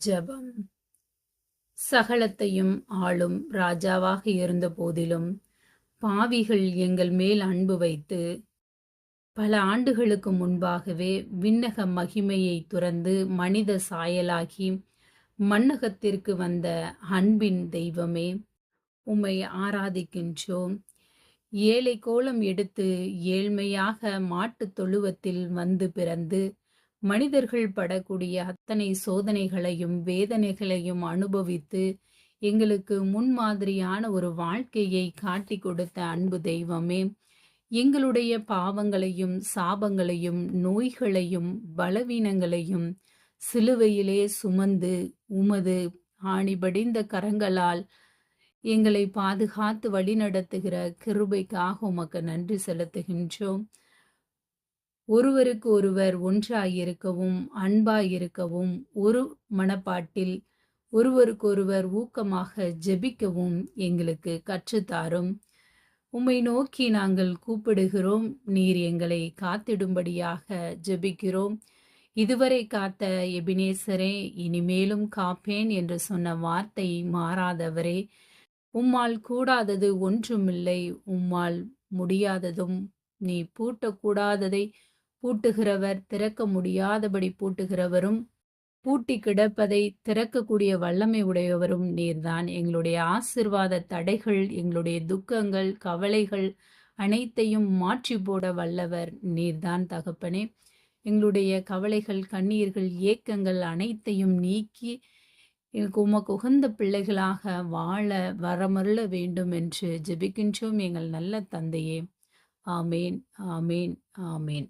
ஜெபம். சகலத்தையும் ஆளும் ராஜாவாக இருந்த போதிலும் பாவிகள் எங்கள் மேல் அன்பு வைத்து பல ஆண்டுகளுக்கு முன்பாகவே விண்ணக மகிமையை துறந்து மனித சாயலாகி மண்ணகத்திற்கு வந்த அன்பின் தெய்வமே, உம்மை ஆராதிக்கின்றோம். ஏழை கோலம் எடுத்து ஏழ்மையாக மாட்டுத் தொழுவத்தில் வந்து பிறந்து மனிதர்கள் படக்கூடிய அத்தனை சோதனைகளையும் வேதனைகளையும் அனுபவித்து எங்களுக்கு முன்மாதிரியான ஒரு வாழ்க்கையை காட்டி கொடுத்த அன்பு தெய்வமே, எங்களுடைய பாவங்களையும் சாபங்களையும் நோய்களையும் பலவீனங்களையும் சிலுவையிலே சுமந்து உமது ஆணிபடிந்த கரங்களால் எங்களை பாதுகாத்து வழிநடத்துகிற கிருபைக்காக உமக்கு நன்றி செலுத்துகின்றோம். ஒருவருக்கு ஒருவர் ஒன்றாயிருக்கவும் அன்பாயிருக்கவும் ஒரு மனப்பாட்டில் ஒருவருக்கொருவர் ஊக்கமாக ஜெபிக்கவும் எங்களுக்கு கற்றுத்தாரும். உம்மை நோக்கி நாங்கள் கூப்பிடுகிறோம், நீர் எங்களை காத்திடும்படியாக ஜெபிக்கிறோம். இதுவரை காத்த எபினேசரே, இனிமேலும் காப்பேன் என்று சொன்ன வார்த்தை மாறாதவரே, உம்மால் கூடாதது ஒன்றுமில்லை, உம்மால் முடியாததும் நீ பூட்டக்கூடாததை பூட்டுகிறவர், திறக்க முடியாதபடி பூட்டுகிறவரும், பூட்டி கிடப்பதை திறக்கக்கூடிய வல்லமை உடையவரும் நீர்தான். எங்களுடைய ஆசீர்வாத தடைகள், எங்களுடைய துக்கங்கள், கவலைகள் அனைத்தையும் மாற்றி போட வல்லவர் நீர்தான் தகப்பனே. எங்களுடைய கவலைகள், கண்ணீர்கள், ஏக்கங்கள் அனைத்தையும் நீக்கி உமக்கு உகந்த பிள்ளைகளாக வாழ வரமருள வேண்டும் என்று ஜெபிக்கின்றோம் எங்கள் நல்ல தந்தையே. ஆமேன், ஆமேன், ஆமேன்.